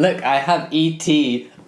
Look, I have ET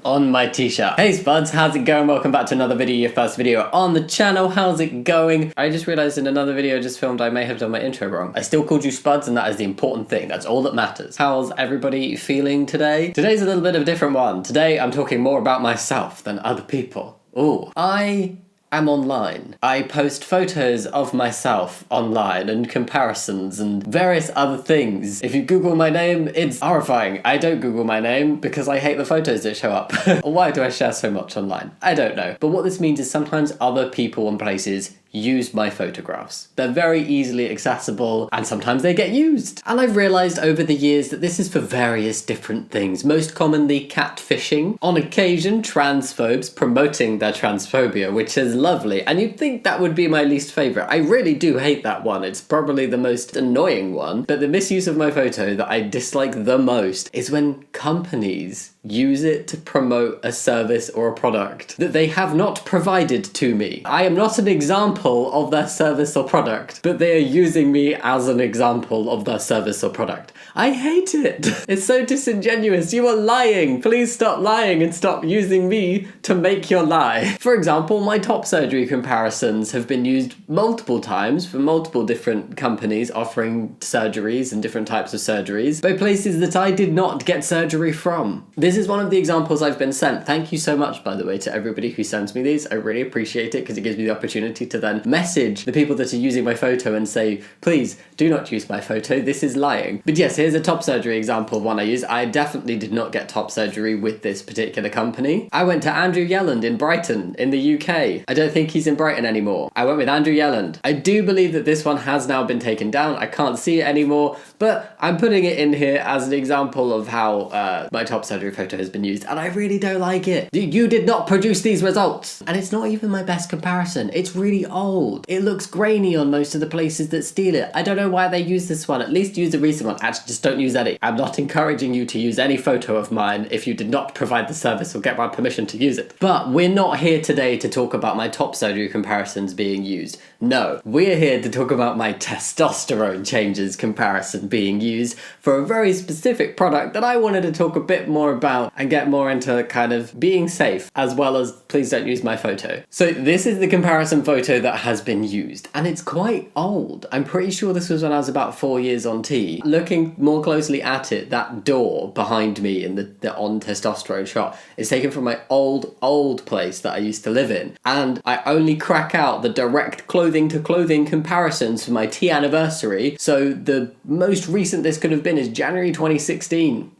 on my t-shirt. Hey Spuds, how's it going? Welcome back to another video, your first video on the channel. How's it going? I just realized in another video I just filmed I may have done my intro wrong. I still called you Spuds and that is the important thing. That's all that matters. How's everybody feeling today? Today's a little bit of a different one. Today I'm talking more about myself than other people. Ooh, I am online. I post photos of myself online and comparisons and various other things. If you Google my name, it's horrifying. I don't Google my name because I hate the photos that show up. Why do I share so much online? I don't know. But what this means is sometimes other people and places use my photographs. They're very easily accessible and sometimes they get used. And I've realized over the years that this is for various different things, most commonly catfishing, on occasion transphobes promoting their transphobia, which is lovely. And you'd think that would be my least favorite. I really do hate that one. It's probably the most annoying one. But the misuse of my photo that I dislike the most is when companies use it to promote a service or a product that they have not provided to me. I am not an example of their service or product, but they are using me as an example of their service or product. I hate it. It's so disingenuous. You are lying. Please stop lying and stop using me to make your lie. For example, my top surgery comparisons have been used multiple times for multiple different companies offering surgeries and different types of surgeries by places that I did not get surgery from. This is one of the examples I've been sent. Thank you so much, by the way, to everybody who sends me these. I really appreciate it because it gives me the opportunity to then message the people that are using my photo and say, please do not use my photo. This is lying. But yes, here's a top surgery example of one I used. I definitely did not get top surgery with this particular company. I went to Andrew Yelland in Brighton in the UK. I don't think he's in Brighton anymore. I went with Andrew Yelland. I do believe that this one has now been taken down. I can't see it anymore, but I'm putting it in here as an example of how my top surgery photo has been used, and I really don't like it. You did not produce these results. And it's not even my best comparison. It's really old. It looks grainy on most of the places that steal it. I don't know why they use this one. At least use a recent one. Actually, just don't use any. I'm not encouraging you to use any photo of mine if you did not provide the service or get my permission to use it. But we're not here today to talk about my top surgery comparisons being used. No, we're here to talk about my testosterone changes comparison being used for a very specific product that I wanted to talk a bit more about and get more into kind of being safe, as well as please don't use my photo. So this is the comparison photo that has been used, and it's quite old. I'm pretty sure this was when I was about 4 years on T. Looking more closely at it, that door behind me in the on testosterone shot is taken from my old place that I used to live in, and I only crack out the direct clothing to clothing comparisons for my T anniversary. So the most recent this could have been is January 2016.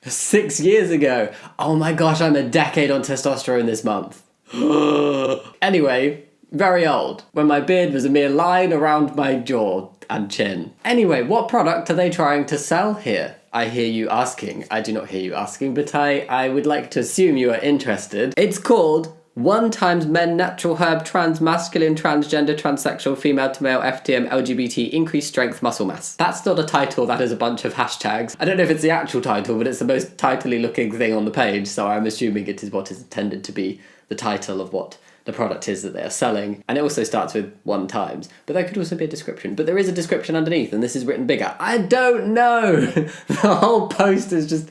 6 years ago. Oh my gosh, I'm a decade on testosterone this month. Anyway, very old. When my beard was a mere line around my jaw and chin. Anyway, what product are they trying to sell here? I hear you asking. I do not hear you asking, but I would like to assume you are interested. It's called 1x men natural herb trans masculine transgender transsexual female to male FTM LGBT increased strength muscle mass. That's not a title, that is a bunch of hashtags. I don't know if it's the actual title, but it's the most titly looking thing on the page, so I'm assuming it is what is intended to be the title of what the product is that they are selling. And it also starts with 1x, but there could also be a description. But there is a description underneath, and this is written bigger. I don't know! The whole post is just,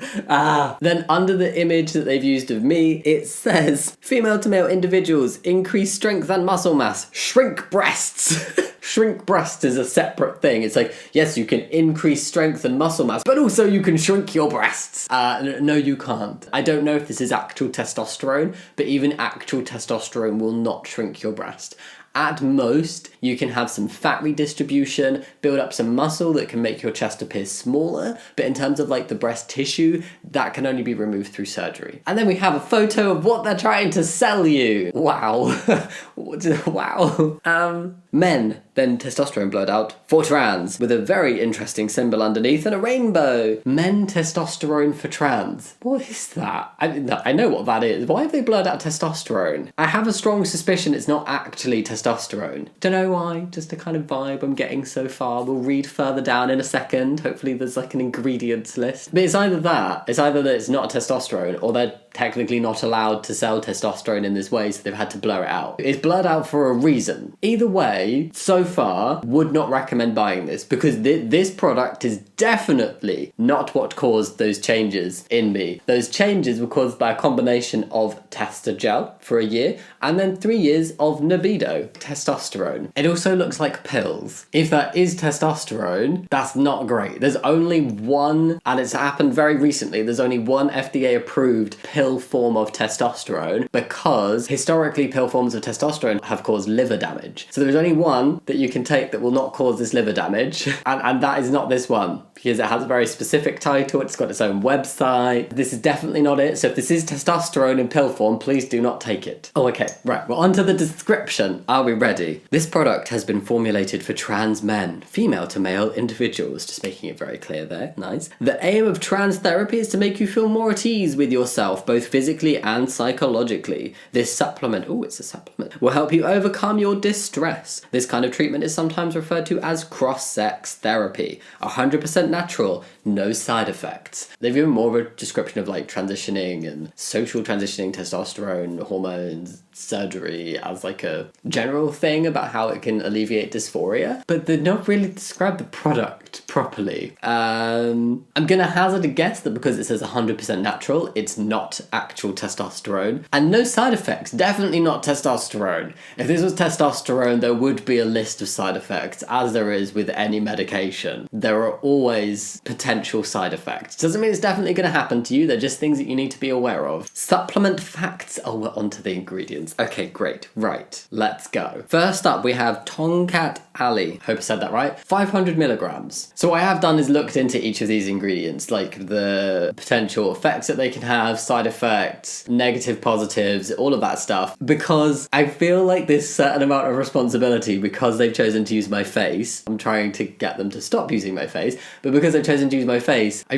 Then under the image that they've used of me, it says, female to male individuals, increase strength and muscle mass, shrink breasts. Shrink breast is a separate thing. It's like, yes, you can increase strength and muscle mass, but also you can shrink your breasts. No, you can't. I don't know if this is actual testosterone, but even actual testosterone will not shrink your breast. At most, you can have some fat redistribution, build up some muscle that can make your chest appear smaller, but in terms of like the breast tissue, that can only be removed through surgery. And then we have a photo of what they're trying to sell you. Wow. Wow. Men, then testosterone blurred out, for trans, with a very interesting symbol underneath and a rainbow. Men testosterone for trans. What is that? I know what that is. Why have they blurred out testosterone? I have a strong suspicion it's not actually testosterone. Don't know why, just a kind of vibe I'm getting so far. We'll read further down in a second. Hopefully there's like an ingredients list. But it's either that it's not testosterone, or they're technically not allowed to sell testosterone in this way, so they've had to blur it out. It's blurred out for a reason. Either way, so so far would not recommend buying this because this product is definitely not what caused those changes in me. Those changes were caused by a combination of tester gel for a year and then 3 years of libido, testosterone. It also looks like pills. If that is testosterone, that's not great. There's only one, and it's happened very recently, there's only one FDA approved pill form of testosterone because historically pill forms of testosterone have caused liver damage. So there's only one that you can take that will not cause this liver damage, and that is not this one. Because it has a very specific title, it's got its own website. This is definitely not it, so if this is testosterone in pill form, please do not take it. Oh, okay, right, well, onto the description. Are we ready? This product has been formulated for trans men, female to male individuals, just making it very clear there, nice. The aim of trans therapy is to make you feel more at ease with yourself, both physically and psychologically. This supplement, oh, it's a supplement, will help you overcome your distress. This kind of treatment is sometimes referred to as cross-sex therapy. 100% natural, no side effects. They've given more of a description of like transitioning and social transitioning, testosterone, hormones, surgery as like a general thing about how it can alleviate dysphoria, but they've not really described the product properly. I'm gonna hazard a guess that because it says 100% natural, it's not actual testosterone. And no side effects, definitely not testosterone. If this was testosterone, there would be a list of side effects, as there is with any medication. There are always potential side effects. Doesn't mean it's definitely gonna happen to you, they're just things that you need to be aware of. Supplement facts, oh, we're onto the ingredients. Okay, great, right, let's go. First up, we have Tonkat Ali. Hope I said that right. 500 milligrams. So what I have done is looked into each of these ingredients, like the potential effects that they can have, side effects, negative, positives, all of that stuff, because I feel like there's a certain amount of responsibility because they've chosen to use my face. I'm trying to get them to stop using my face, but because I've chosen to use my face, I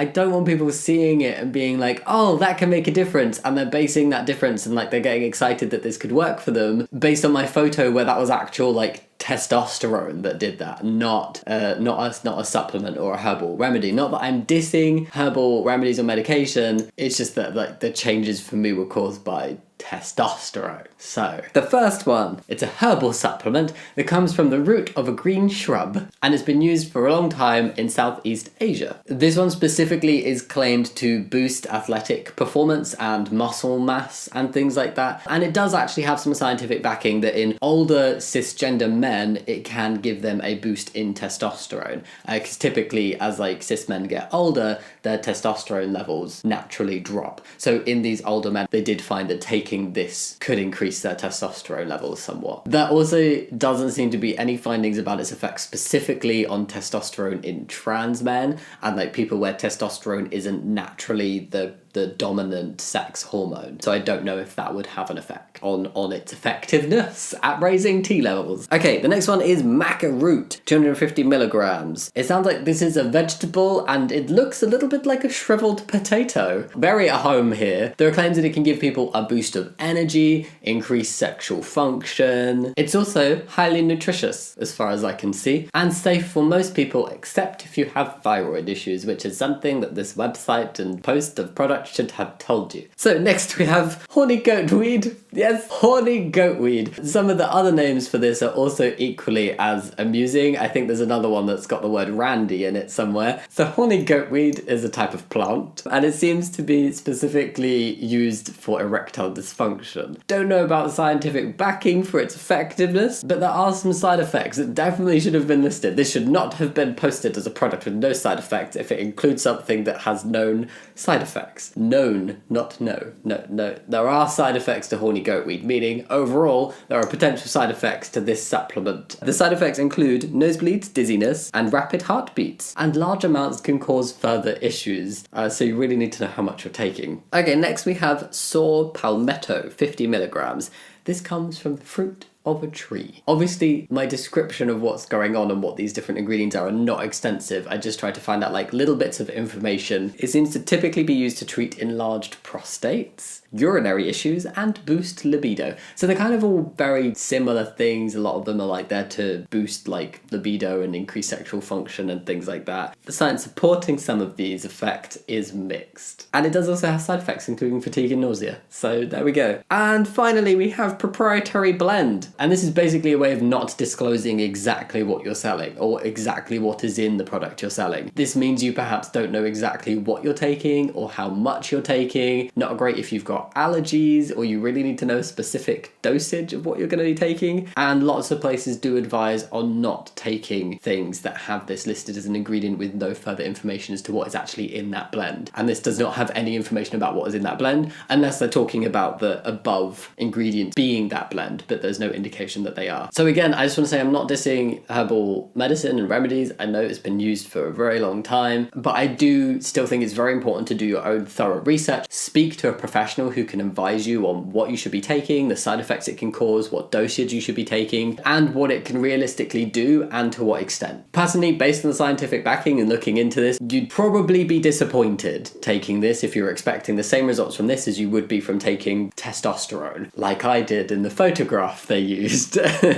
don't want people seeing it and being like, oh, that can make a difference, and they're basing that difference and like they're getting excited that this could work for them based on my photo where that was actual like testosterone that did that, not a supplement or a herbal remedy. Not that I'm dissing herbal remedies or medication, it's just that like the changes for me were caused by testosterone. So, the first one, it's a herbal supplement that comes from the root of a green shrub and it's been used for a long time in Southeast Asia. This one specifically is claimed to boost athletic performance and muscle mass and things like that. And it does actually have some scientific backing that in older cisgender men, it can give them a boost in testosterone. Because typically as like cis men get older, their testosterone levels naturally drop. So in these older men, they did find that taking this could increase their testosterone levels somewhat. There also doesn't seem to be any findings about its effects specifically on testosterone in trans men and like people where testosterone isn't naturally the dominant sex hormone. So I don't know if that would have an effect on its effectiveness at raising T levels. Okay, the next one is maca root, 250 milligrams. It sounds like this is a vegetable and it looks a little bit like a shriveled potato. Very at home here. There are claims that it can give people a boost of energy, increase sexual function. It's also highly nutritious as far as I can see and safe for most people except if you have thyroid issues, which is something that this website and post of product should have told you. So next we have horny goat weed. Yes, horny goat weed. Some of the other names for this are also equally as amusing. I think there's another one that's got the word Randy in it somewhere. So horny goat weed is a type of plant and it seems to be specifically used for erectile dysfunction. Don't know about the scientific backing for its effectiveness, but there are some side effects that definitely should have been listed. This should not have been posted as a product with no side effects if it includes something that has known side effects. Known, not no. No. There are side effects to horny goat weed, meaning overall there are potential side effects to this supplement. The side effects include nosebleeds, dizziness, and rapid heartbeats, and large amounts can cause further issues, so you really need to know how much you're taking. Okay, next we have saw palmetto, 50 milligrams. This comes from the fruit of a tree. Obviously, my description of what's going on and what these different ingredients are not extensive. I just tried to find out like little bits of information. It seems to typically be used to treat enlarged prostates, urinary issues, and boost libido. So they're kind of all very similar things. A lot of them are like there to boost like libido and increase sexual function and things like that. The science supporting some of these effects is mixed. And it does also have side effects, including fatigue and nausea. So there we go. And finally, we have proprietary blend. And this is basically a way of not disclosing exactly what you're selling or exactly what is in the product you're selling. This means you perhaps don't know exactly what you're taking or how much you're taking. Not great if you've got allergies or you really need to know a specific dosage of what you're going to be taking. And lots of places do advise on not taking things that have this listed as an ingredient with no further information as to what is actually in that blend. And this does not have any information about what is in that blend unless they're talking about the above ingredient being that blend, but there's no indication that they are. So again, I just want to say I'm not dissing herbal medicine and remedies. I know it's been used for a very long time, but I do still think it's very important to do your own thorough research. Speak to a professional who can advise you on what you should be taking, the side effects it can cause, what dosage you should be taking, and what it can realistically do and to what extent. Personally, based on the scientific backing and looking into this, you'd probably be disappointed taking this if you're expecting the same results from this as you would be from taking testosterone, like I did in the photograph they used.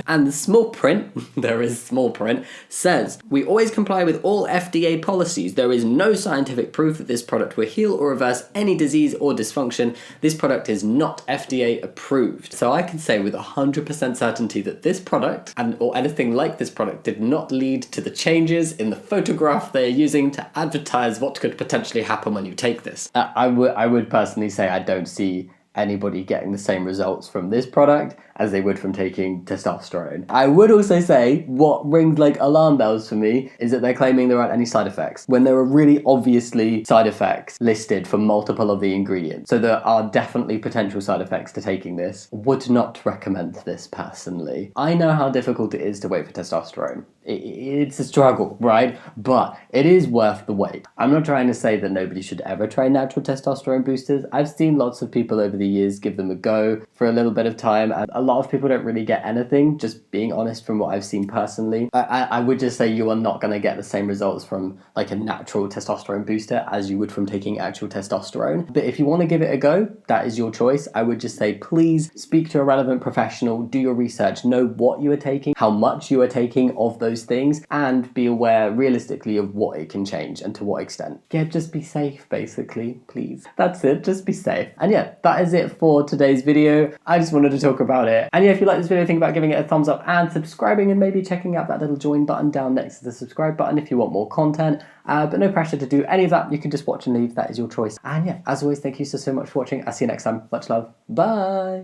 And the small print, there is small print, says, "We always comply with all FDA policies. There is no scientific proof that this product will heal or reverse any disease or dysfunction. This product is not FDA approved." So I can say with 100% certainty that this product, or anything like this product, did not lead to the changes in the photograph they're using to advertise what could potentially happen when you take this. I would personally say I don't see anybody getting the same results from this product as they would from taking testosterone. I would also say what rings like alarm bells for me is that they're claiming there aren't any side effects when there are really obviously side effects listed for multiple of the ingredients. So there are definitely potential side effects to taking this. Would not recommend this personally. I know how difficult it is to wait for testosterone. It's a struggle, right? But it is worth the wait. I'm not trying to say that nobody should ever try natural testosterone boosters. I've seen lots of people over the years give them a go for a little bit of time, and a lot of people don't really get anything, just being honest from what I've seen personally. I would just say you are not going to get the same results from like a natural testosterone booster as you would from taking actual testosterone. But if you want to give it a go, that is your choice. I would just say please speak to a relevant professional, do your research, know what you are taking, how much you are taking of those things, and be aware realistically of what it can change and to what extent. Yeah, just be safe basically, please. That's it, just be safe. And yeah, that is it for today's video. I just wanted to talk about it. And yeah, if you like this video, think about giving it a thumbs up and subscribing, and maybe checking out that little join button down next to the subscribe button if you want more content. But no pressure to do any of that. You can just watch and leave. That is your choice. And yeah, as always, thank you so much for watching. I'll see you next time. Much love. Bye.